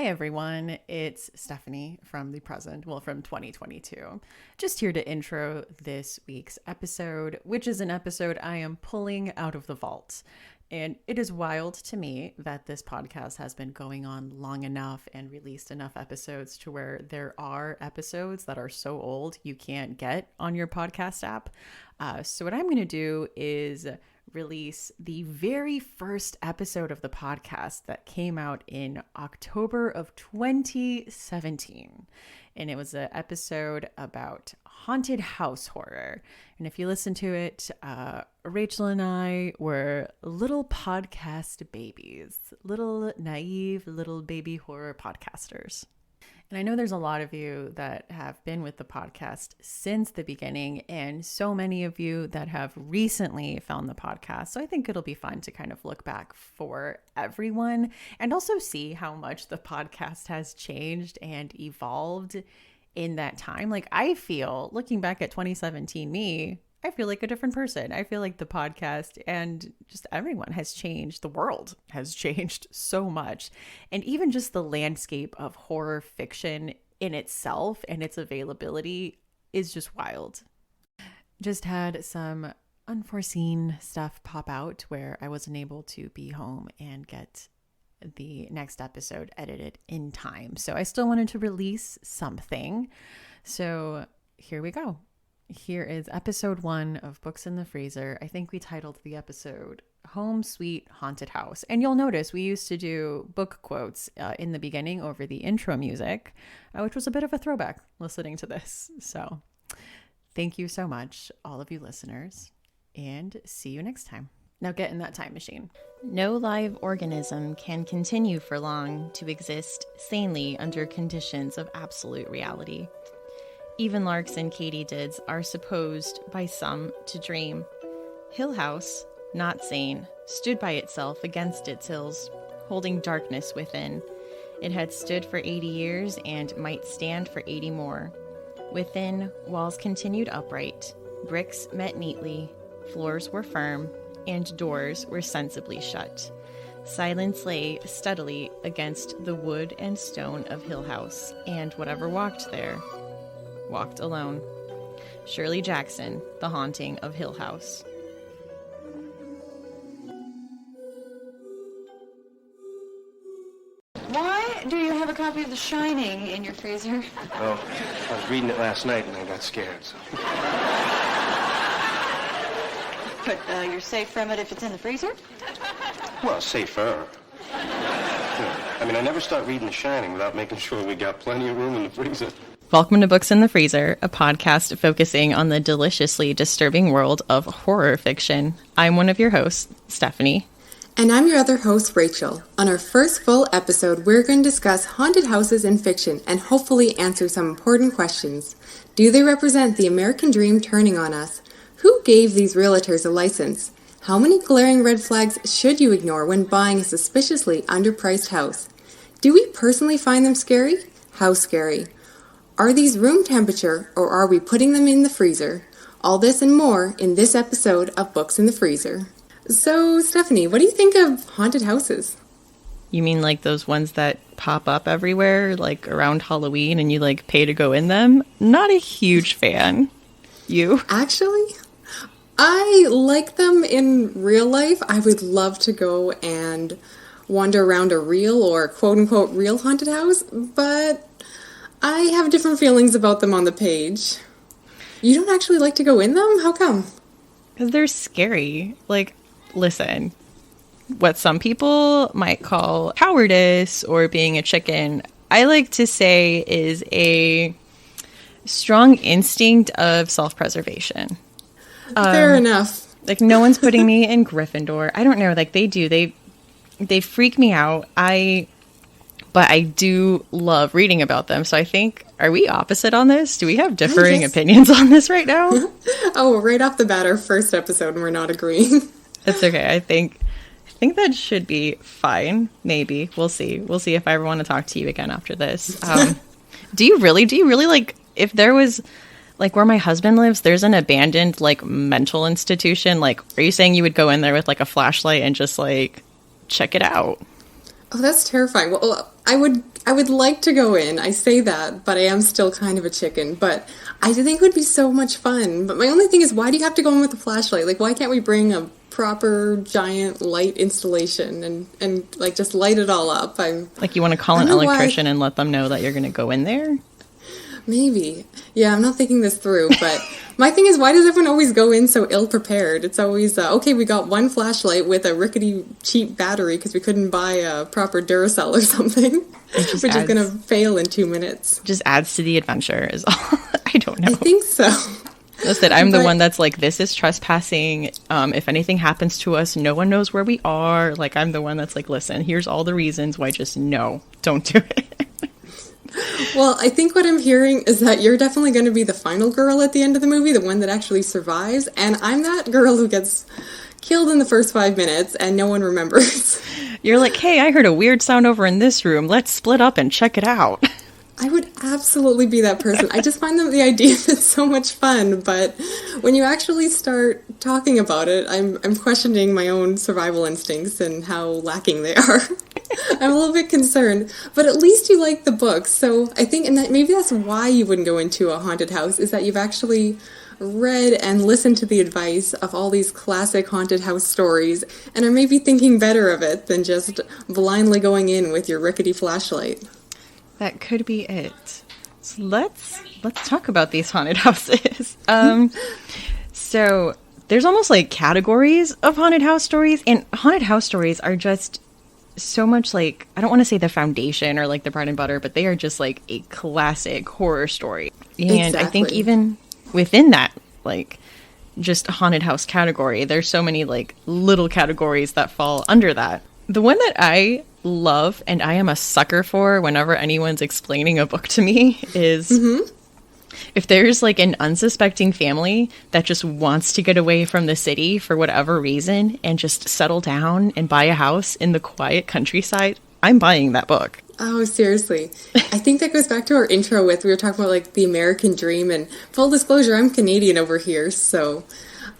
Hi everyone, it's Stephanie from the present, from 2022. Just here to intro this week's episode, which is an episode I am pulling out of the vault. And it is wild to me that this podcast has been going on long enough and released enough episodes to where there are episodes that are so old you can't get on your podcast app. So what I'm going to do is release the very first episode of the podcast that came out in October of 2017. And it was an episode about haunted house horror. And if you listen to it, Rachel and I were little podcast babies, little naive little baby horror podcasters. And I know there's a lot of you that have been with the podcast since the beginning and so many of you that have recently found the podcast. So I think it'll be fun to kind of look back for everyone and also see how much the podcast has changed and evolved in that time. Like I feel, looking back at 2017 me, I feel like a different person. I feel like the podcast and just everyone has changed. The world has changed so much. And even just the landscape of horror fiction in itself and its availability is just wild. Just had some unforeseen stuff pop out where I wasn't able to be home and get the next episode edited in time. So I still wanted to release something. So here we go. Here is episode 1 of Books in the Freezer. I think we titled the episode Home Sweet Haunted House. And you'll notice we used to do book quotes in the beginning over the intro music, which was a bit of a throwback listening to this. So thank you so much, all of you listeners, and see you next time. Now get in that time machine. No live organism can continue for long to exist sanely under conditions of absolute reality. Even larks and katydids are supposed by some to dream. Hill House, not sane, stood by itself against its hills, holding darkness within. It had stood for 80 years and might stand for 80 more. Within, walls continued upright, bricks met neatly, floors were firm, and doors were sensibly shut. Silence lay steadily against the wood and stone of Hill House, and whatever walked there walked alone. Shirley Jackson, The Haunting of Hill House. Why do you have a copy of The Shining in your freezer? Well, I was reading it last night and I got scared, so. But you're safe from it if it's in the freezer? Well, safer. I mean, I never start reading The Shining without making sure we got plenty of room in the freezer. Welcome to Books in the Freezer, a podcast focusing on the deliciously disturbing world of horror fiction. I'm one of your hosts, Stephanie. And I'm your other host, Rachel. On our first full episode, we're going to discuss haunted houses in fiction and hopefully answer some important questions. Do they represent the American dream turning on us? Who gave these realtors a license? How many glaring red flags should you ignore when buying a suspiciously underpriced house? Do we personally find them scary? How scary? Are these room temperature, or are we putting them in the freezer? All this and more in this episode of Books in the Freezer. So, Stephanie, what do you think of haunted houses? You mean like those ones that pop up everywhere, like around Halloween, and you like pay to go in them? Not a huge fan. You? Actually, I like them in real life. I would love to go and wander around a real or quote-unquote real haunted house, but I have different feelings about them on the page. You don't actually like to go in them? How come? Because they're scary. Like, listen, what some people might call cowardice or being a chicken, I like to say is a strong instinct of self-preservation. Fair enough. Like, no one's putting me in Gryffindor. I don't know. Like, they do. They freak me out. But I do love reading about them. So I think, are we opposite on this? Do we have differing opinions on this right now? Oh, right off the bat, our first episode, and we're not agreeing. It's okay. I think that should be fine. Maybe. We'll see. We'll see if I ever want to talk to you again after this. Do you really, like, if there was, like, where my husband lives, there's an abandoned, like, mental institution. Like, are you saying you would go in there with, like, a flashlight and just, like, check it out? Oh, that's terrifying. Well, I would I would like to go in. I say that, but I am still kind of a chicken. But I think it would be so much fun. But my only thing is, why do you have to go in with a flashlight? Like, why can't we bring a proper giant light installation and like just light it all up? Like, you want to call an electrician and let them know that you're going to go in there? Maybe. Yeah, I'm not thinking this through, but my thing is, why does everyone always go in so ill-prepared? It's always, okay, we got one flashlight with a rickety, cheap battery because we couldn't buy a proper Duracell or something, which is going to fail in 2 minutes. Just adds to the adventure is all. I don't know. I think so. Listen, I'm the one that's like, this is trespassing. If anything happens to us, no one knows where we are. Like, I'm the one that's like, listen, here's all the reasons why, just no, don't do it. Well, I think what I'm hearing is that you're definitely going to be the final girl at the end of the movie, the one that actually survives, and I'm that girl who gets killed in the first 5 minutes and no one remembers. You're like, hey, I heard a weird sound over in this room. Let's split up and check it out. I would absolutely be that person. I just find the idea of it so much fun, but when you actually start talking about it, I'm questioning my own survival instincts and how lacking they are. I'm a little bit concerned, but at least you like the books. So I think, and that maybe that's why you wouldn't go into a haunted house, is that you've actually read and listened to the advice of all these classic haunted house stories and are maybe thinking better of it than just blindly going in with your rickety flashlight. That could be it. So let's talk about these haunted houses. So there's almost like categories of haunted house stories, and haunted house stories are just so much like, I don't want to say the foundation or like the bread and butter, but they are just like a classic horror story. And exactly. I think even within that, like, just haunted house category, there's so many like little categories that fall under that. The one that I love and I am a sucker for whenever anyone's explaining a book to me is if there's like an unsuspecting family that just wants to get away from the city for whatever reason and just settle down and buy a house in the quiet countryside, I'm buying that book. Oh, seriously. I think that goes back to our intro we were talking about like the American dream, and full disclosure, I'm Canadian over here, so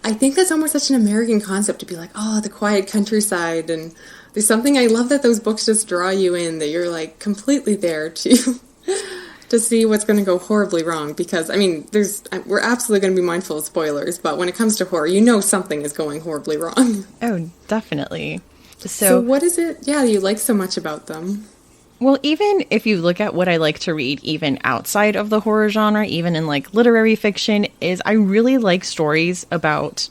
I think that's almost such an American concept to be like, oh, the quiet countryside, and there's something, I love that those books just draw you in, that you're like completely there to see what's going to go horribly wrong, because I mean, we're absolutely going to be mindful of spoilers, but when it comes to horror, you know something is going horribly wrong. Oh, definitely. So what is it, you like so much about them? Well, even if you look at what I like to read, even outside of the horror genre, even in like literary fiction, is I really like stories about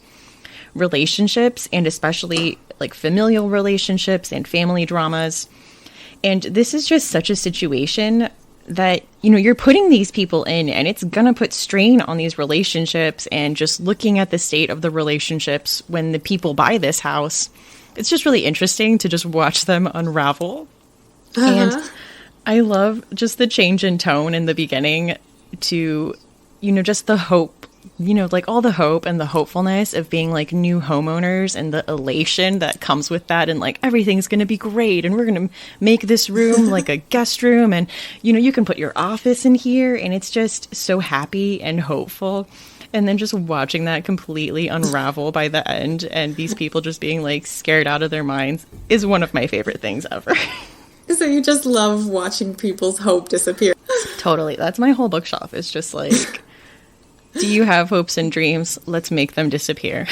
relationships, and especially like familial relationships and family dramas. And this is just such a situation that, you know, you're putting these people in, and it's going to put strain on these relationships. And just looking at the state of the relationships when the people buy this house, it's just really interesting to just watch them unravel. And I love just the change in tone in the beginning to, you know, just the hope, you know, like all the hope and the hopefulness of being like new homeowners and the elation that comes with that. And like, everything's going to be great. And we're going to make this room like a guest room. And, you know, you can put your office in here. And it's just so happy and hopeful. And then just watching that completely unravel by the end, and these people just being like scared out of their minds, is one of my favorite things ever. So you just love watching people's hope disappear. Totally. That's my whole bookshelf. It's just like, do you have hopes and dreams? Let's make them disappear.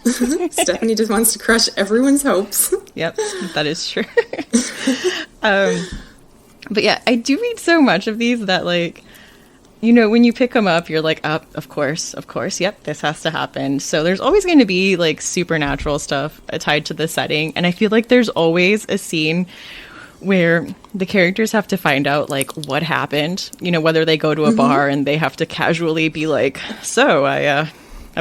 Stephanie just wants to crush everyone's hopes. Yep, that is true. But yeah, I do read so much of these that, like, you know, when you pick them up, you're like, oh, of course, yep, this has to happen. So there's always going to be like supernatural stuff tied to the setting. And I feel like there's always a scene where the characters have to find out like what happened, you know, whether they go to a bar and they have to casually be like, so I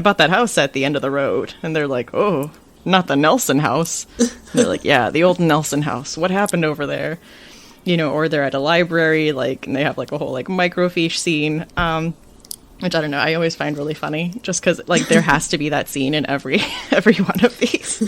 bought that house at the end of the road. And they're like, oh, not the Nelson house. And they're like, yeah, the old Nelson house. What happened over there? You know, or they're at a library, like, and they have like a whole like microfiche scene, which I don't know, I always find really funny, just because like there has to be that scene in every one of these.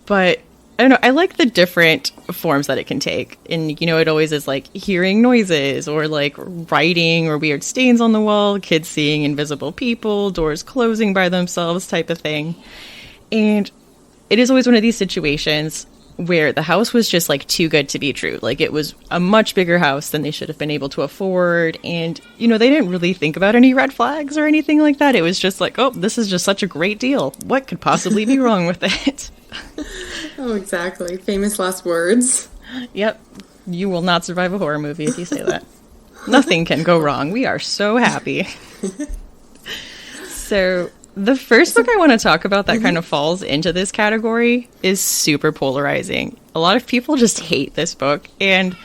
But I don't know, I like the different forms that it can take. And, you know, it always is like hearing noises or like writing or weird stains on the wall, kids seeing invisible people, doors closing by themselves type of thing. And it is always one of these situations where the house was just like too good to be true. Like it was a much bigger house than they should have been able to afford. And, you know, they didn't really think about any red flags or anything like that. It was just like, oh, this is just such a great deal. What could possibly be wrong with it? Oh, exactly. Famous last words. Yep. You will not survive a horror movie if you say that. Nothing can go wrong. We are so happy. So the first book I want to talk about that kind of falls into this category is super polarizing. A lot of people just hate this book, and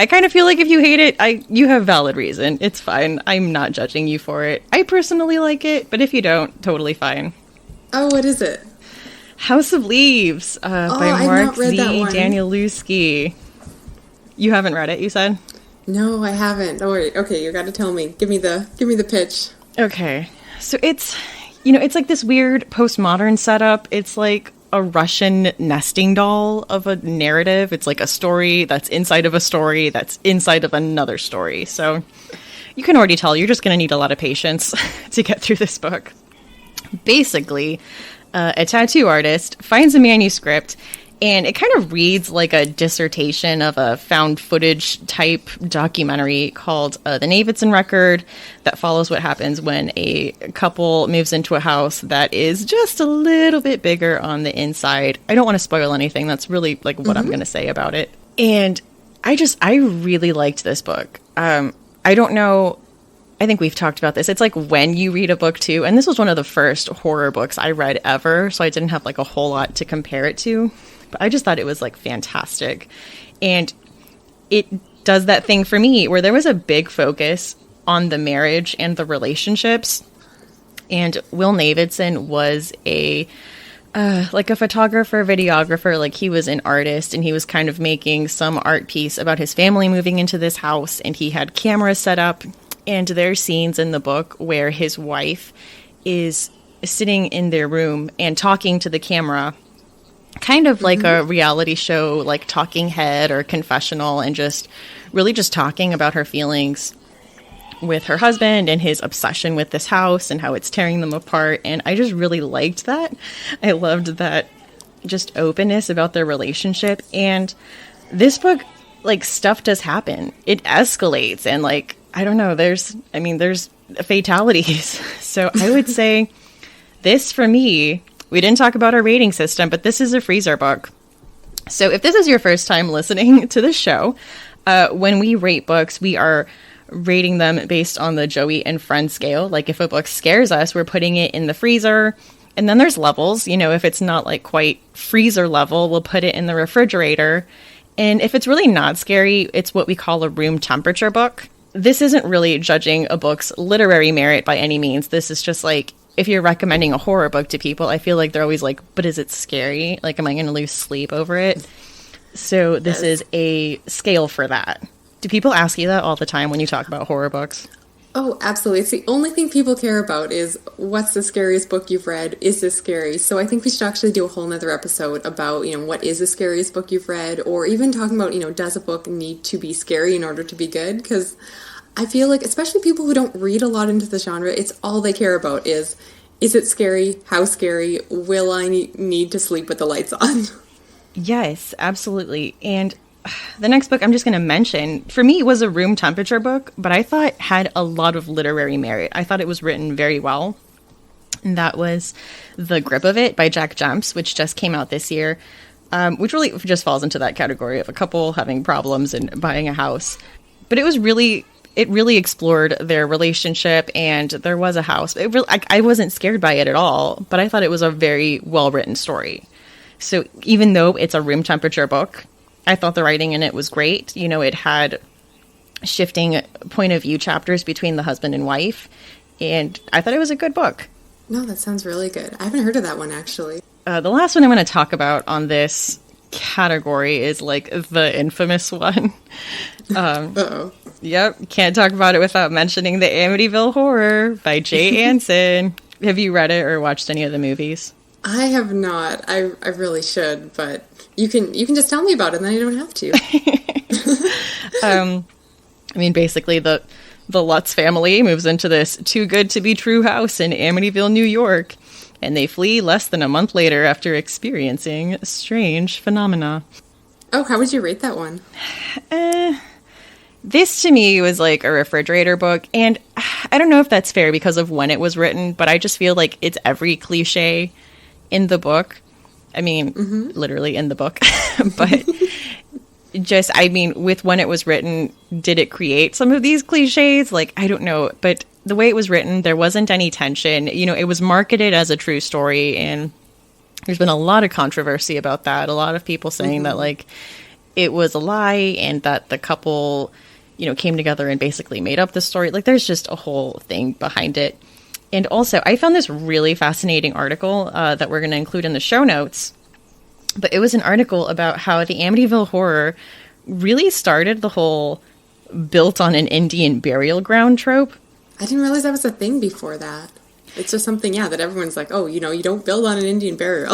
I kind of feel like if you hate it, you have valid reason. It's fine. I'm not judging you for it. I personally like it, but if you don't, totally fine. Oh, what is it? House of Leaves by Mark Z. Danielewski. You haven't read it, you said? No, I haven't. Oh, wait. Okay, you got to tell me. Give me the pitch. Okay. So it's, you know, it's like this weird postmodern setup. It's like a Russian nesting doll of a narrative. It's like a story that's inside of a story that's inside of another story. So you can already tell you're just going to need a lot of patience to get through this book. Basically, a tattoo artist finds a manuscript, and it kind of reads like a dissertation of a found footage type documentary called The Navidson Record that follows what happens when a couple moves into a house that is just a little bit bigger on the inside. I don't want to spoil anything. That's really like what I'm going to say about it. And I really liked this book. I don't know. I think we've talked about this. It's like when you read a book too, and this was one of the first horror books I read ever, so I didn't have like a whole lot to compare it to, but I just thought it was like fantastic. And it does that thing for me where there was a big focus on the marriage and the relationships. And Will Navidson was like a photographer, videographer, like he was an artist, and he was kind of making some art piece about his family moving into this house, and he had cameras set up. And there's scenes in the book where his wife is sitting in their room and talking to the camera, kind of like a reality show, like talking head or confessional, and just really just talking about her feelings with her husband and his obsession with this house and how it's tearing them apart. And I just really liked that. I loved that just openness about their relationship. And this book, like, stuff does happen. It escalates, and like, I don't know, there's fatalities. So I would say this, for me, we didn't talk about our rating system, but this is a freezer book. So if this is your first time listening to the show, when we rate books, we are rating them based on the Joey and Friend scale. Like if a book scares us, we're putting it in the freezer. And then there's levels. You know, if it's not like quite freezer level, we'll put it in the refrigerator. And if it's really not scary, it's what we call a room temperature book. This isn't really judging a book's literary merit by any means. This is just like, if you're recommending a horror book to people, I feel like they're always like, but is it scary? Like, am I going to lose sleep over it? So this is a scale for that. Do people ask you that all the time when you talk about horror books? Oh, absolutely. It's the only thing people care about is, what's the scariest book you've read? Is this scary? So I think we should actually do a whole nother episode about, you know, what is the scariest book you've read, or even talking about, you know, does a book need to be scary in order to be good? Because I feel like, especially people who don't read a lot into the genre, it's all they care about is it scary? How scary? Will I need to sleep with the lights on? Yes, absolutely. And the next book I'm just going to mention, for me, was a room temperature book, but I thought had a lot of literary merit. I thought it was written very well. And that was The Grip of It by Jack Jemps, which just came out this year, which really just falls into that category of a couple having problems and buying a house. But it really explored their relationship, and there was a house. I wasn't scared by it at all, but I thought it was a very well-written story. So even though it's a room temperature book, I thought the writing in it was great. You know, it had shifting point of view chapters between the husband and wife, and I thought it was a good book. No, that sounds really good. I haven't heard of that one, actually. The last one I'm going to talk about on this category is like the infamous one. Uh-oh. Yep, can't talk about it without mentioning the Amityville Horror by Jay Anson. Have you read it or watched any of the movies? I have not. I really should, but you can just tell me about it, and then I don't have to. I mean, basically, the Lutz family moves into this too good to be true house in Amityville, New York, and they flee less than a month later after experiencing strange phenomena. Oh, how would you rate that one? This to me was like a refrigerator book, and I don't know if that's fair because of when it was written, but I just feel like it's every cliche in the book. I mean, literally in the book, but just, I mean, with when it was written, did it create some of these cliches? Like, I don't know, but the way it was written, there wasn't any tension. You know, it was marketed as a true story, and there's been a lot of controversy about that. A lot of people saying that, like, it was a lie and that the couple, you know, came together and basically made up the story. Like, there's just a whole thing behind it. And also, I found this really fascinating article that we're going to include in the show notes. But it was an article about how the Amityville Horror really started the whole built on an Indian burial ground trope. I didn't realize that was a thing before that. It's just something, yeah, that everyone's like, oh, you know, you don't build on an Indian burial.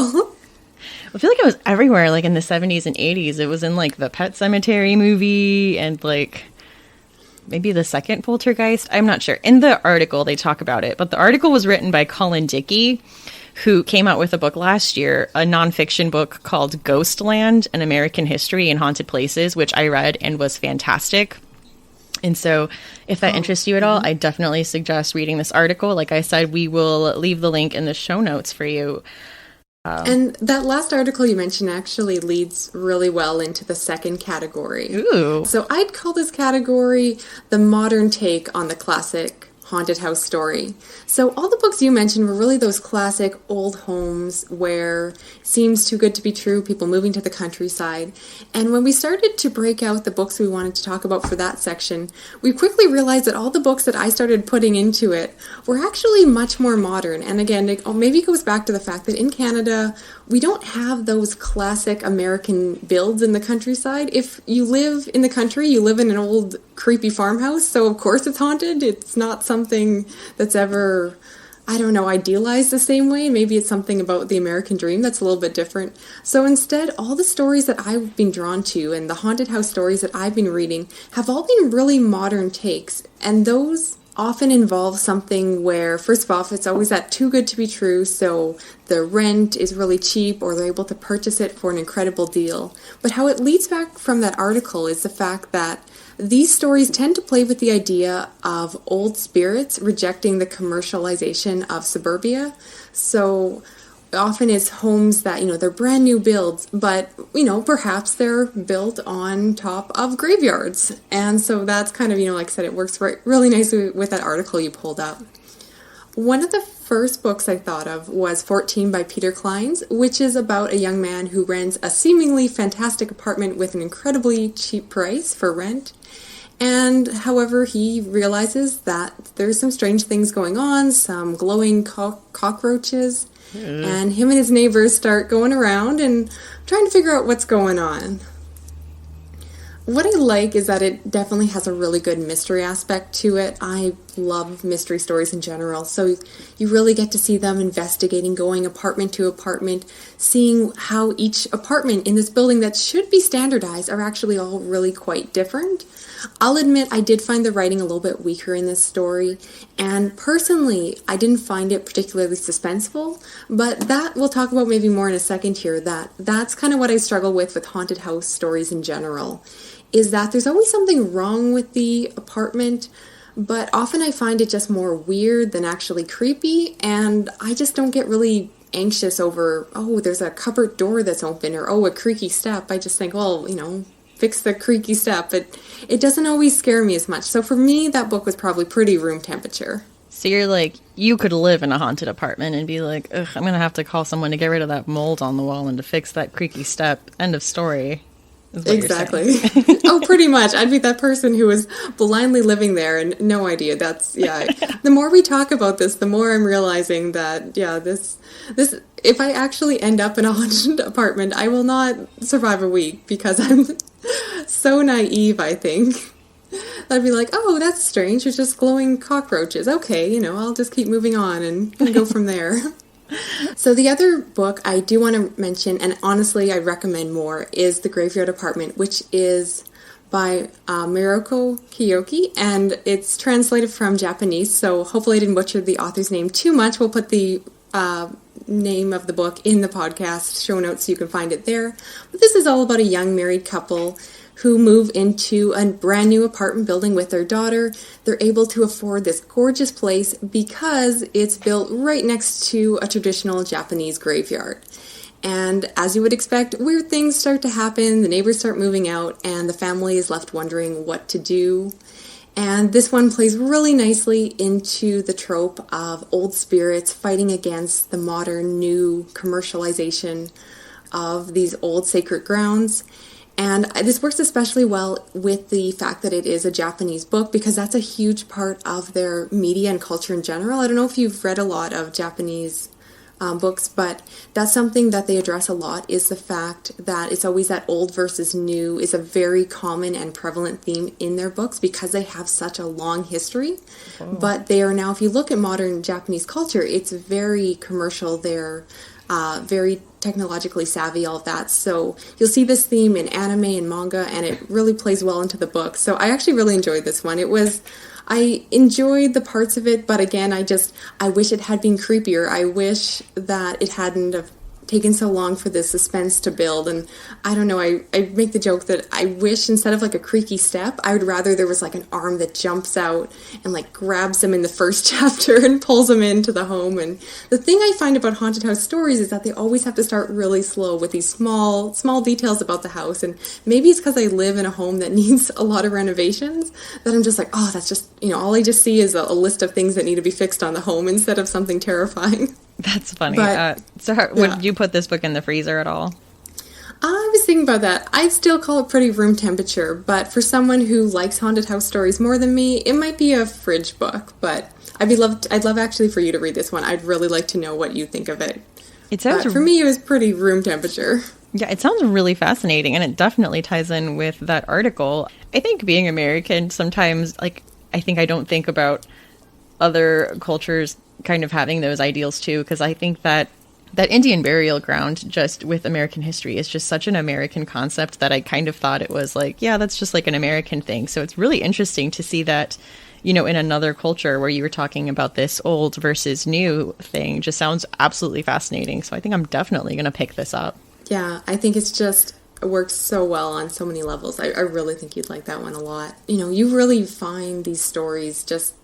I feel like it was everywhere, like in the 70s and 80s. It was in like the Pet Sematary movie and like maybe the second Poltergeist. I'm not sure. In the article, they talk about it. But the article was written by Colin Dickey, who came out with a book last year, a nonfiction book called Ghostland, An American History in Haunted Places, which I read and was fantastic. And so if that interests you at all, I definitely suggest reading this article. Like I said, we will leave the link in the show notes for you. And that last article you mentioned actually leads really well into the second category. Ooh. So I'd call this category the modern take on the classic haunted house story. So all the books you mentioned were really those classic old homes where it seems too good to be true, people moving to the countryside. And when we started to break out the books we wanted to talk about for that section, we quickly realized that all the books that I started putting into it were actually much more modern. And again, maybe it goes back to the fact that in Canada, we don't have those classic American builds in the countryside. If you live in the country, you live in an old creepy farmhouse, so of course it's haunted. It's not something that's ever, I don't know, idealized the same way. Maybe it's something about the American dream that's a little bit different. So instead, all the stories that I've been drawn to and the haunted house stories that I've been reading have all been really modern takes. And those often involve something where, first of all, it's always that too good to be true, so the rent is really cheap or they're able to purchase it for an incredible deal. But how it leads back from that article is the fact that these stories tend to play with the idea of old spirits rejecting the commercialization of suburbia. So often it's homes that, you know, they're brand new builds, but, you know, perhaps they're built on top of graveyards. And so that's kind of, you know, like I said, it works really nicely with that article you pulled up. One of the first books I thought of was 14 by Peter Clines, which is about a young man who rents a seemingly fantastic apartment with an incredibly cheap price for rent. And however, he realizes that there's some strange things going on, some glowing cockroaches, and him and his neighbors start going around and trying to figure out what's going on. What I like is that it definitely has a really good mystery aspect to it. I love mystery stories in general, so you really get to see them investigating, going apartment to apartment, seeing how each apartment in this building that should be standardized are actually all really quite different. I'll admit I did find the writing a little bit weaker in this story, and personally, I didn't find it particularly suspenseful, but that we'll talk about maybe more in a second here. That's kind of what I struggle with haunted house stories in general, is that there's always something wrong with the apartment, but often I find it just more weird than actually creepy, and I just don't get really anxious over, oh, there's a cupboard door that's open, or oh, a creaky step. I just think, well, you know, fix the creaky step, but it doesn't always scare me as much. So for me, that book was probably pretty room temperature. So you're like, you could live in a haunted apartment and be like, ugh, I'm going to have to call someone to get rid of that mold on the wall and to fix that creaky step. End of story. Exactly. Oh, pretty much. I'd be that person who was blindly living there and no idea. That's, yeah. The more we talk about this, the more I'm realizing that, yeah, this, if I actually end up in a haunted apartment, I will not survive a week because I'm so naive, I think. I'd be like, oh, that's strange. It's just glowing cockroaches. Okay, you know, I'll just keep moving on and go from there. So the other book I do want to mention, and honestly I recommend more, is The Graveyard Apartment, which is by Miroko Kiyoki, and it's translated from Japanese, so hopefully I didn't butcher the author's name too much. We'll put the name of the book in the podcast show notes so you can find it there. But this is all about a young married couple who move into a brand new apartment building with their daughter. They're able to afford this gorgeous place because it's built right next to a traditional Japanese graveyard. And as you would expect, weird things start to happen, the neighbors start moving out, and the family is left wondering what to do. And this one plays really nicely into the trope of old spirits fighting against the modern new commercialization of these old sacred grounds. And this works especially well with the fact that it is a Japanese book, because that's a huge part of their media and culture in general. I don't know if you've read a lot of Japanese books, but that's something that they address a lot, is the fact that it's always that old versus new is a very common and prevalent theme in their books because they have such a long history. Oh. But they are now, if you look at modern Japanese culture, it's very commercial. They're very technologically savvy, all of that. So you'll see this theme in anime and manga, and it really plays well into the book. So I actually really enjoyed this one. I enjoyed the parts of it, but again, I wish it had been creepier. I wish that it hadn't have taken so long for the suspense to build. And I don't know, I make the joke that I wish instead of like a creaky step, I would rather there was like an arm that jumps out and like grabs him in the first chapter and pulls him into the home. And the thing I find about haunted house stories is that they always have to start really slow with these small details about the house. And maybe it's because I live in a home that needs a lot of renovations that I'm just like, oh, that's just, all I just see is a list of things that need to be fixed on the home instead of something terrifying. That's funny. But, would you put this book in the freezer at all? I was thinking about that. I still call it pretty room temperature, but for someone who likes haunted house stories more than me, it might be a fridge book. But I'd love actually for you to read this one. I'd really like to know what you think of it. For me, it was pretty room temperature. Yeah, it sounds really fascinating, and it definitely ties in with that article. I think being American, sometimes, I think I don't think about other cultures kind of having those ideals too, because I think that Indian burial ground just with American history is just such an American concept that I kind of thought it was like, yeah, that's just like an American thing. So it's really interesting to see that, in another culture where you were talking about this old versus new thing just sounds absolutely fascinating. So I think I'm definitely going to pick this up. Yeah, I think it works so well on so many levels. I really think you'd like that one a lot. You really find these stories just,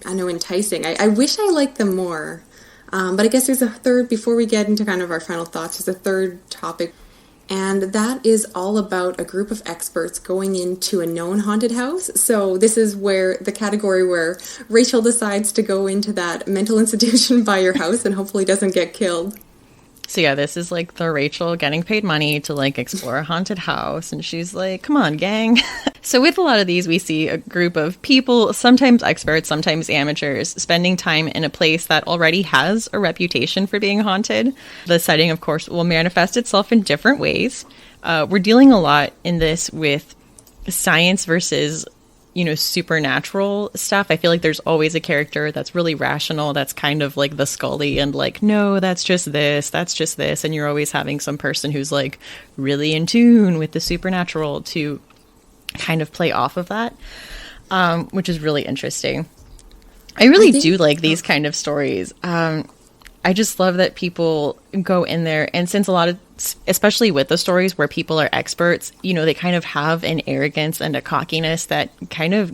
enticing. I wish I liked them more. But I guess there's a third, before we get into kind of our final thoughts, there's a third topic. And that is all about a group of experts going into a known haunted house. So this is where the category where Rachel decides to go into that mental institution by your house and hopefully doesn't get killed. So yeah, this is like the Rachel getting paid money to explore a haunted house. And she's like, come on, gang. So with a lot of these, we see a group of people, sometimes experts, sometimes amateurs, spending time in a place that already has a reputation for being haunted. The setting, of course, will manifest itself in different ways. We're dealing a lot in this with science versus supernatural stuff. I feel like there's always a character that's really rational, that's kind of like the Scully and no, that's just this. And you're always having some person who's really in tune with the supernatural to kind of play off of that, which is really interesting. I really do like these kind of stories. I just love that people go in there, and since a lot of, especially with the stories where people are experts, they kind of have an arrogance and a cockiness that kind of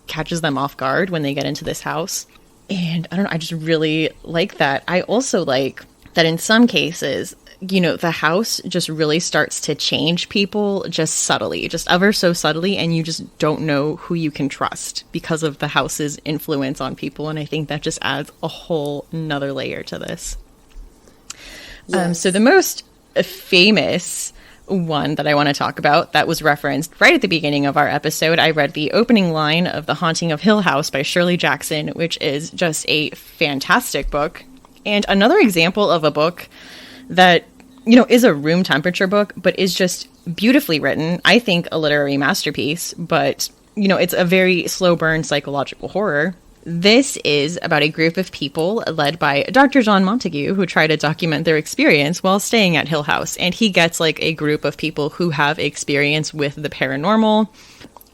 catches them off guard when they get into this house. And I don't know, I just really like that. I also like that in some cases, the house just really starts to change people just subtly, just ever so subtly, and you just don't know who you can trust because of the house's influence on people. And I think that just adds a whole nother layer to this. Yes. So the most famous one that I want to talk about that was referenced right at the beginning of our episode, I read the opening line of The Haunting of Hill House by Shirley Jackson, which is just a fantastic book. And another example of a book that, is a room temperature book, but is just beautifully written. I think a literary masterpiece, but, it's a very slow burn psychological horror. This is about a group of people led by Dr. John Montague who try to document their experience while staying at Hill House. And he gets a group of people who have experience with the paranormal.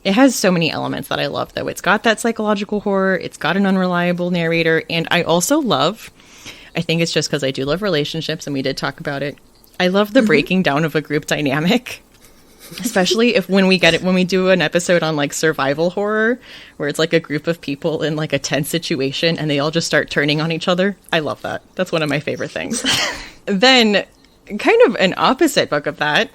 It has so many elements that I love, though. It's got that psychological horror. It's got an unreliable narrator. And I also love I think it's just because I do love relationships, and we did talk about it. I love the breaking down of a group dynamic. Especially when we do an episode on like survival horror, where it's like a group of people in like a tense situation and they all just start turning on each other. I love that. That's one of my favorite things. Then kind of an opposite book of that,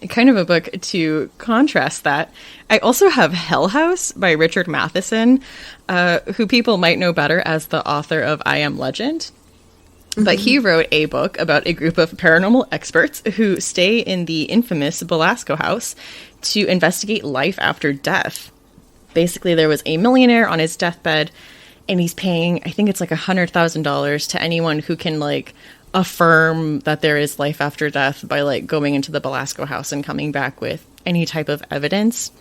kind of a book to contrast that, I also have Hell House by Richard Matheson, who people might know better as the author of I Am Legend. But he wrote a book about a group of paranormal experts who stay in the infamous Belasco house to investigate life after death. Basically, there was a millionaire on his deathbed, and he's paying, I think it's like $100,000 to anyone who can like affirm that there is life after death by like going into the Belasco house and coming back with any type of evidence.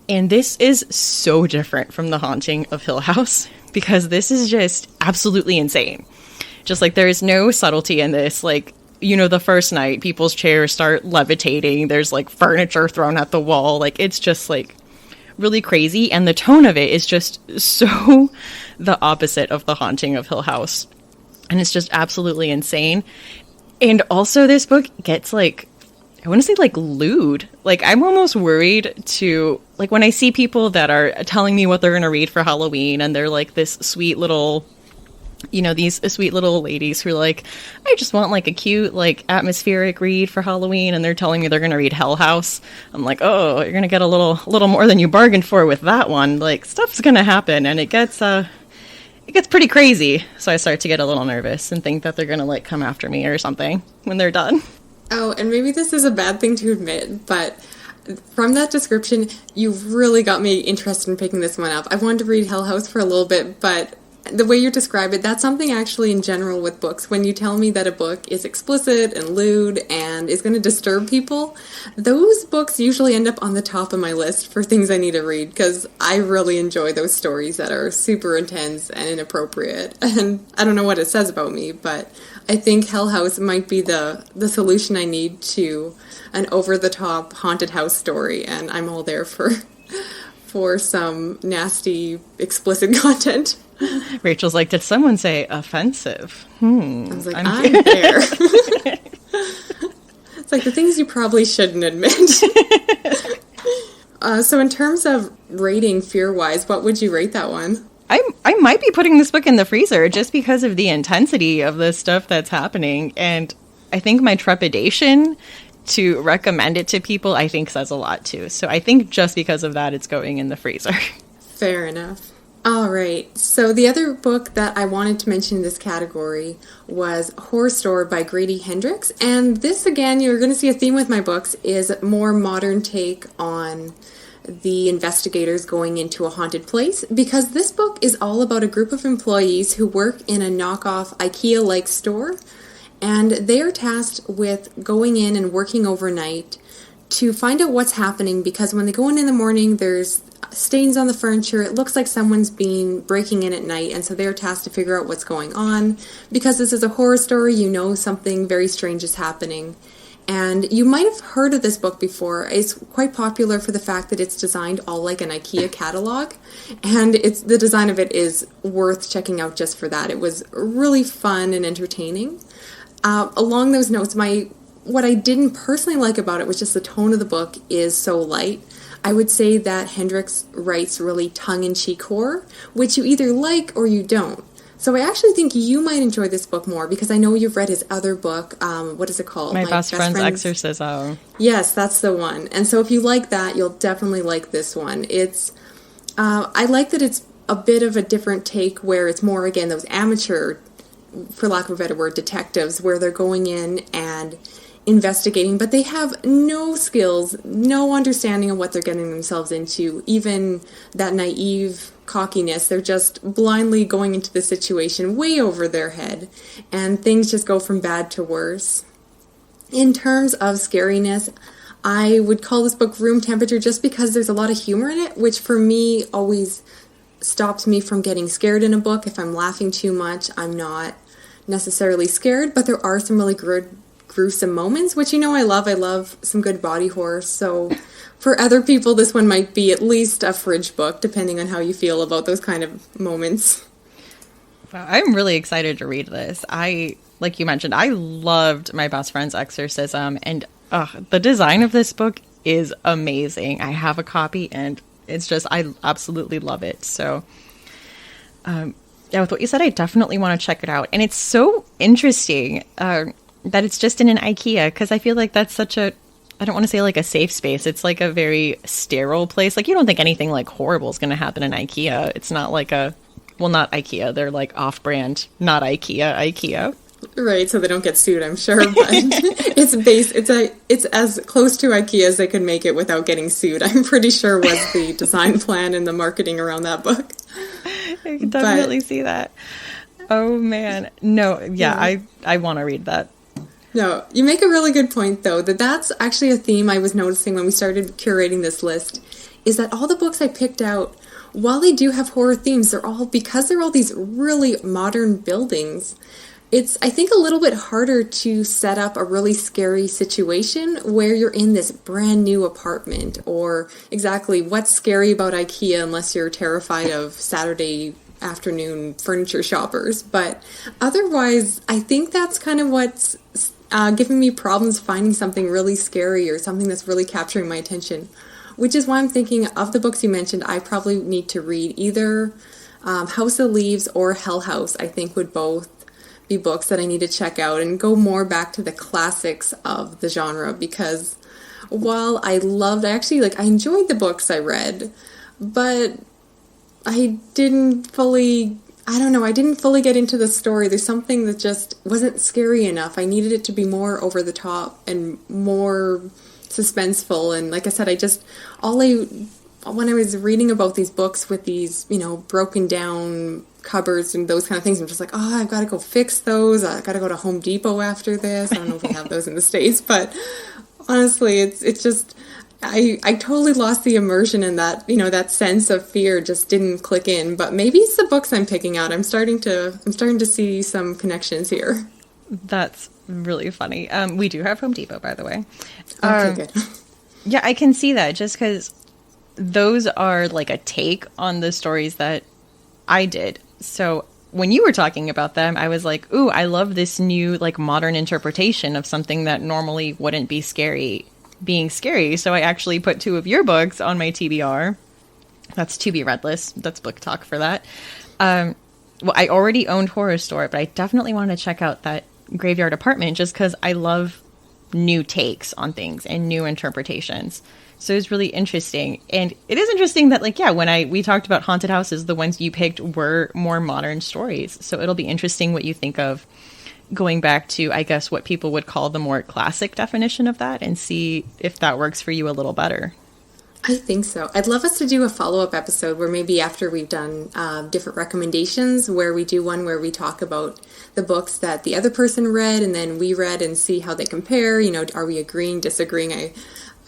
And this is so different from The Haunting of Hill House, because this is just absolutely insane. Just like there is no subtlety in this. Like, you know, the first night people's chairs start levitating. There's like furniture thrown at the wall. Like, it's just like really crazy. And the tone of it is just so the opposite of The Haunting of Hill House. And it's just absolutely insane. And also this book gets like, I want to say like lewd. Like, I'm almost worried to, like, when I see people that are telling me what they're going to read for Halloween, and they're like this sweet little, you know, these sweet little ladies who are like, I just want like a cute, like atmospheric read for Halloween, and they're telling me they're going to read Hell House. I'm like, oh, you're going to get a little more than you bargained for with that one. Like, stuff's going to happen, and it gets pretty crazy. So I start to get a little nervous and think that they're going to like come after me or something when they're done. Oh, and maybe this is a bad thing to admit, but from that description, you really got me interested in picking this one up. I wanted to read Hell House for a little bit, but the way you describe it, that's something actually in general with books. When you tell me that a book is explicit and lewd and is going to disturb people, those books usually end up on the top of my list for things I need to read, because I really enjoy those stories that are super intense and inappropriate. And I don't know what it says about me, but I think Hell House might be the solution I need to an over-the-top haunted house story, and I'm all there for some nasty, explicit content. Rachel's like, did someone say offensive? I was like, I'm there. It's like the things you probably shouldn't admit. So in terms of rating fear-wise, what would you rate that one? I might be putting this book in the freezer just because of the intensity of the stuff that's happening. And I think my trepidation to recommend it to people, I think, says a lot too. So I think just because of that, it's going in the freezer. Fair enough. All right, so the other book that I wanted to mention in this category was Horror Store by Grady Hendrix. And this, again, you're going to see a theme with my books, is a more modern take on the investigators going into a haunted place, because this book is all about a group of employees who work in a knockoff IKEA-like store, and they are tasked with going in and working overnight to find out what's happening, because when they go in the morning, there's stains on the furniture. It looks like someone's been breaking in at night, and so they're tasked to figure out what's going on. Because this is a horror story, you know something very strange is happening. And you might have heard of this book before. It's quite popular for the fact that it's designed all like an IKEA catalog, and the design of it is worth checking out just for that. It was really fun and entertaining. Along those notes, what I didn't personally like about it was just the tone of the book is so light. I would say that Hendrix writes really tongue-in-cheek horror, which you either like or you don't. So I actually think you might enjoy this book more, because I know you've read his other book. What is it called? My best friend's exorcism. Yes, that's the one. And so if you like that, you'll definitely like this one. I like that it's a bit of a different take, where it's more, again, those amateur, for lack of a better word, detectives, where they're going in and investigating, but they have no skills, no understanding of what they're getting themselves into, even that naive cockiness. They're just blindly going into the situation way over their head, and things just go from bad to worse. In terms of scariness, I would call this book room temperature, just because there's a lot of humor in it, which for me always stops me from getting scared in a book. If I'm laughing too much, I'm not necessarily scared, but there are some really gruesome moments, which I love. I love some good body horror. So for other people, this one might be at least a fridge book, depending on how you feel about those kind of moments. Wow, I'm really excited to read this. Like you mentioned, I loved My Best Friend's Exorcism, and the design of this book is amazing. I have a copy, and it's just, I absolutely love it. So, yeah, with what you said, I definitely want to check it out. And it's so interesting that it's just in an IKEA, because I feel like that's such a, I don't want to say like a safe space. It's like a very sterile place. Like, you don't think anything like horrible is going to happen in IKEA. It's not like a, well, not IKEA. They're like off-brand, not IKEA. Right, so they don't get sued, I'm sure. But it's as close to IKEA as they could make it without getting sued. I'm pretty sure was the design plan and the marketing around that book. I can definitely see that. Oh man, no, yeah. I want to read that. No, you make a really good point though. That's actually a theme I was noticing when we started curating this list. Is that all the books I picked out, while they do have horror themes, they're all these really modern buildings. It's, I think, a little bit harder to set up a really scary situation where you're in this brand new apartment, or exactly what's scary about IKEA unless you're terrified of Saturday afternoon furniture shoppers. But otherwise, I think that's kind of what's giving me problems finding something really scary or something that's really capturing my attention, which is why I'm thinking of the books you mentioned, I probably need to read either House of Leaves or Hell House. I think would both be books that I need to check out and go more back to the classics of the genre, because while I enjoyed the books I read, but I didn't fully get into the story. There's something that just wasn't scary enough. I needed it to be more over the top and more suspenseful. And like I said, when I was reading about these books with these, broken down cupboards and those kind of things, I'm just like, oh, I've got to go fix those. I've got to go to Home Depot after this. I don't know if we have those in the States, but honestly, it's just, I totally lost the immersion in that, that sense of fear just didn't click in. But maybe it's the books I'm picking out. I'm starting to see some connections here. That's really funny. We do have Home Depot, by the way. Okay, good. Yeah, I can see that, just because those are like a take on the stories that I did. So when you were talking about them, I was like, ooh, I love this new like modern interpretation of something that normally wouldn't be scary being scary. So I actually put 2 of your books on my TBR. That's to be read list. That's book talk for that. Well, I already owned Horror Store, but I definitely want to check out that Graveyard Apartment, just because I love new takes on things and new interpretations. So it was really interesting. And it is interesting that, like, yeah, when we talked about haunted houses, the ones you picked were more modern stories. So it'll be interesting what you think of going back to, I guess, what people would call the more classic definition of that, and see if that works for you a little better. I think so. I'd love us to do a follow-up episode where maybe after we've done different recommendations, where we do one where we talk about the books that the other person read and then we read, and see how they compare. Are we agreeing, disagreeing?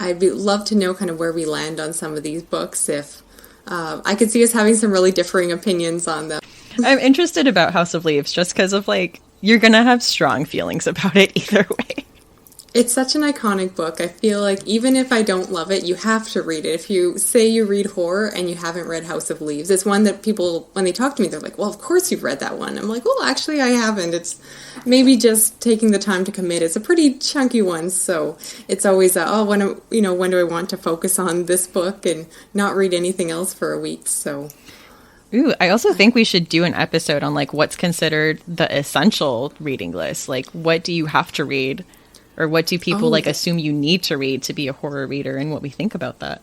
I'd love to know kind of where we land on some of these books, if I could see us having some really differing opinions on them. I'm interested about House of Leaves just because of, like, you're going to have strong feelings about it either way. It's such an iconic book. I feel like even if I don't love it, you have to read it. If you say you read horror and you haven't read House of Leaves, it's one that people, when they talk to me, they're like, well, of course you've read that one. I'm like, well, actually I haven't. It's maybe just taking the time to commit. It's a pretty chunky one, so it's always, when do I want to focus on this book and not read anything else for a week, so... Ooh, I also think we should do an episode on, like, what's considered the essential reading list. Like, what do you have to read? Or what do people, assume you need to read to be a horror reader, and what we think about that?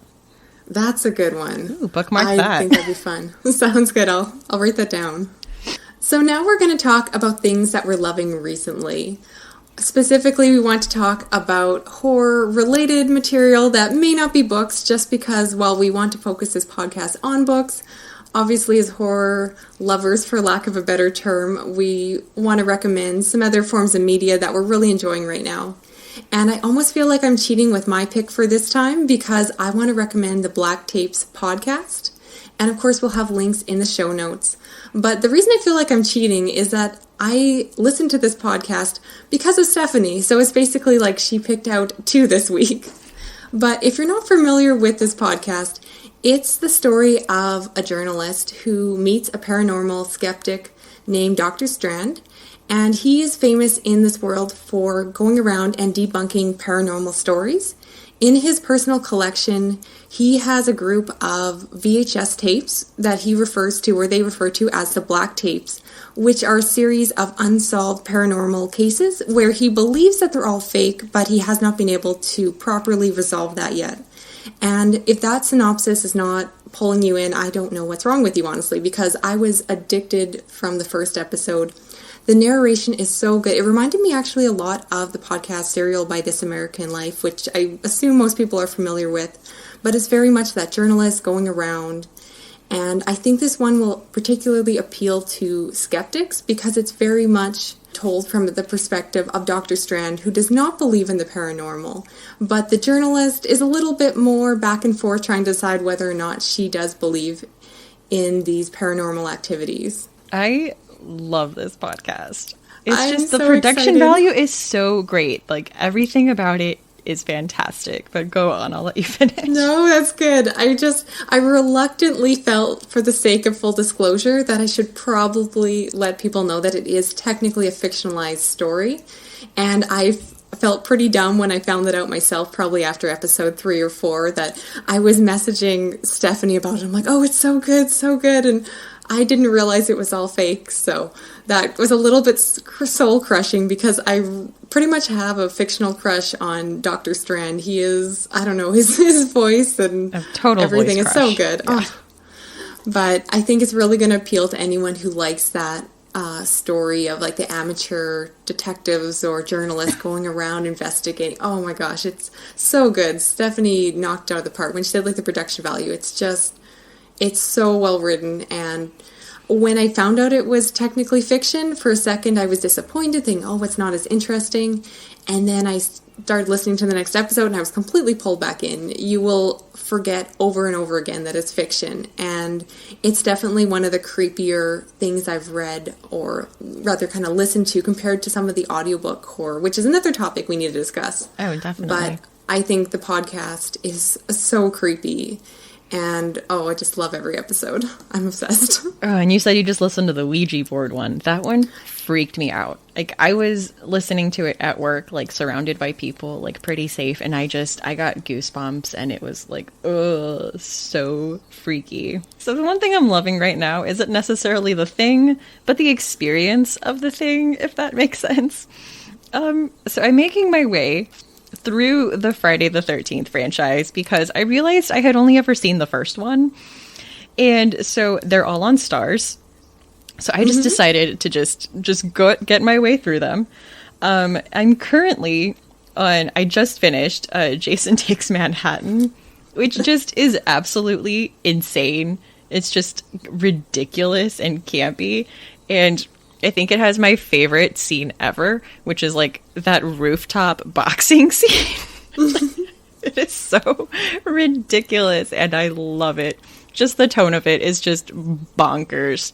That's a good one. Ooh, bookmark that. I think that'd be fun. Sounds good. I'll write that down. So now we're going to talk about things that we're loving recently. Specifically, we want to talk about horror-related material that may not be books, just because while we want to focus this podcast on books, obviously, as horror lovers, for lack of a better term, we want to recommend some other forms of media that we're really enjoying right now. And I almost feel like I'm cheating with my pick for this time, because I want to recommend the Black Tapes podcast. And of course, we'll have links in the show notes. But the reason I feel like I'm cheating is that I listened to this podcast because of Stephanie. So it's basically like she picked out 2 this week. But if you're not familiar with this podcast, it's the story of a journalist who meets a paranormal skeptic named Dr. Strand, and he is famous in this world for going around and debunking paranormal stories. In his personal collection, he has a group of VHS tapes that he refers to, or they refer to as the black tapes, which are a series of unsolved paranormal cases where he believes that they're all fake, but he has not been able to properly resolve that yet. And if that synopsis is not pulling you in, I don't know what's wrong with you, honestly, because I was addicted from the first episode. The narration is so good. It reminded me actually a lot of the podcast Serial by This American Life, which I assume most people are familiar with, but it's very much that journalist going around. And I think this one will particularly appeal to skeptics because it's very much told from the perspective of Dr. Strand, who does not believe in the paranormal. But the journalist is a little bit more back and forth trying to decide whether or not she does believe in these paranormal activities. I love this podcast. It's I'm just the so production excited. value is so great. Like everything about it is fantastic. But go on, I'll let you finish. No, that's good. I reluctantly felt, for the sake of full disclosure, that I should probably let people know that it is technically a fictionalized story. And I felt pretty dumb when I found that out myself, probably after episode 3 or 4, that I was messaging Stephanie about it. I'm like, oh, it's so good, so good. And I didn't realize it was all fake, so that was a little bit soul-crushing because I pretty much have a fictional crush on Dr. Strand. He is, I don't know, his voice and A total everything voice is so crush. good. Yeah. Oh. But I think it's really going to appeal to anyone who likes that story of like the amateur detectives or journalists going around investigating. Oh my gosh, it's so good. Stephanie knocked it out of the park when she said like the production value. It's so well written, and when I found out it was technically fiction, for a second I was disappointed, thinking, oh, it's not as interesting, and then I started listening to the next episode, and I was completely pulled back in. You will forget over and over again that it's fiction, and it's definitely one of the creepier things I've read, or rather kind of listened to, compared to some of the audiobook horror, which is another topic we need to discuss. Oh, definitely. But I think the podcast is so creepy. And, I just love every episode. I'm obsessed. Oh, and you said you just listened to the Ouija board one. That one freaked me out. Like, I was listening to it at work, like, surrounded by people, like, pretty safe. And I got goosebumps, and it was like, ugh, so freaky. So the one thing I'm loving right now isn't necessarily the thing, but the experience of the thing, if that makes sense. So I'm making my way through the Friday the 13th franchise because I realized I had only ever seen the first one. And so they're all on Stars. So I just decided to just go get my way through them. I'm currently on, I just finished Jason Takes Manhattan, which just is absolutely insane. It's just ridiculous and campy. And I think it has my favorite scene ever, which is like that rooftop boxing scene. It is so ridiculous and I love it. Just the tone of it is just bonkers.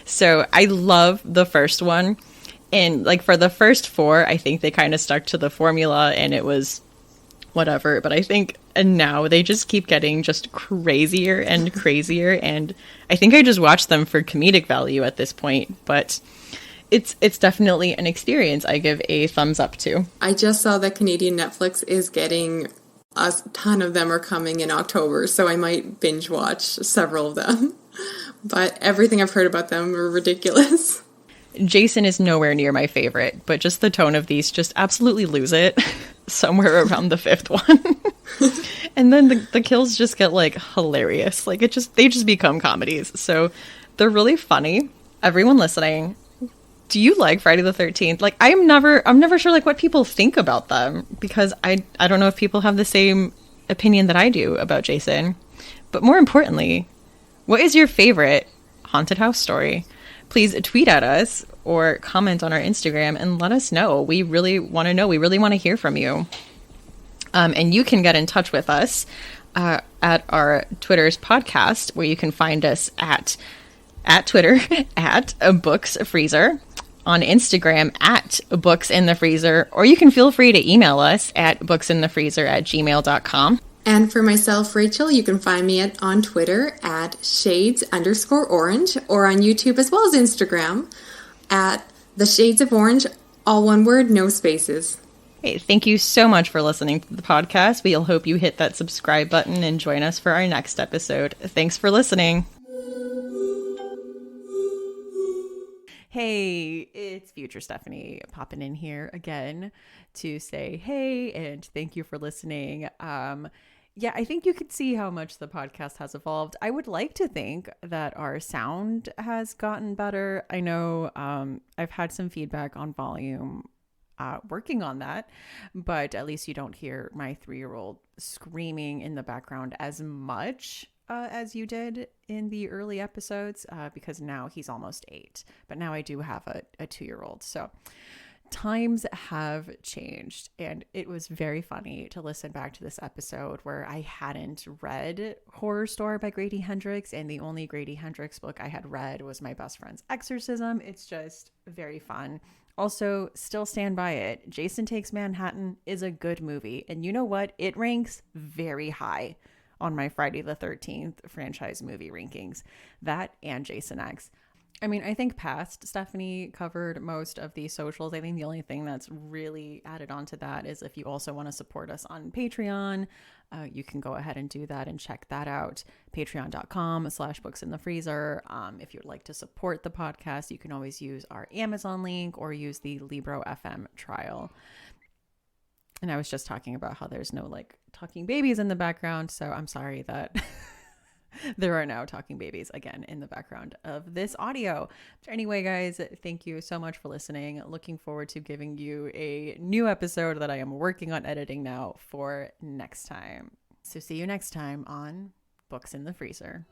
So I love the first one. And like for the first 4, I think they kind of stuck to the formula and it was whatever. But I think now they just keep getting just crazier and crazier. And I think I just watch them for comedic value at this point. But it's definitely an experience I give a thumbs up to. I just saw that Canadian Netflix is getting a ton of them are coming in October, so I might binge watch several of them. But everything I've heard about them are ridiculous. Jason is nowhere near my favorite, but just the tone of these just absolutely lose it somewhere around the 5th one. And then the kills just get like hilarious. Like they just become comedies. So they're really funny. Everyone listening, do you like Friday the 13th? Like I'm never sure like what people think about them because I don't know if people have the same opinion that I do about Jason. But more importantly, what is your favorite haunted house story? Please tweet at us or comment on our Instagram and let us know. We really want to know. We really want to hear from you. And you can get in touch with us at our Twitter's podcast, where you can find us at Twitter at Books Freezer, on Instagram at Books in the Freezer, or you can feel free to email us at booksinthefreezer@gmail.com. And for myself, Rachel, you can find me on Twitter at shades_orange or on YouTube as well as Instagram at the Shades of Orange, all one word, no spaces. Hey, thank you so much for listening to the podcast. We'll hope you hit that subscribe button and join us for our next episode. Thanks for listening. Hey, it's future Stephanie popping in here again to say hey and thank you for listening. Yeah, I think you could see how much the podcast has evolved. I would like to think that our sound has gotten better. I know I've had some feedback on volume, working on that, but at least you don't hear my 3-year-old screaming in the background as much as you did in the early episodes, because now he's almost 8, but now I do have a 2-year-old. So times have changed, and it was very funny to listen back to this episode where I hadn't read Horror Store by Grady Hendrix, and the only Grady Hendrix book I had read was My Best Friend's Exorcism. It's just very fun. Also, still stand by it. Jason Takes Manhattan is a good movie, and you know what? It ranks very high on my Friday the 13th franchise movie rankings. That and Jason X. I mean, I think past Stephanie covered most of the socials. I think the only thing that's really added on to that is if you also want to support us on Patreon, you can go ahead and do that and check that out. Patreon.com/booksinthefreezer. If you would like to support the podcast, you can always use our Amazon link or use the Libro FM trial. And I was just talking about how there's no like talking babies in the background. So I'm sorry that there are now talking babies again in the background of this audio. Anyway, guys, thank you so much for listening. Looking forward to giving you a new episode that I am working on editing now for next time. So see you next time on Books in the Freezer.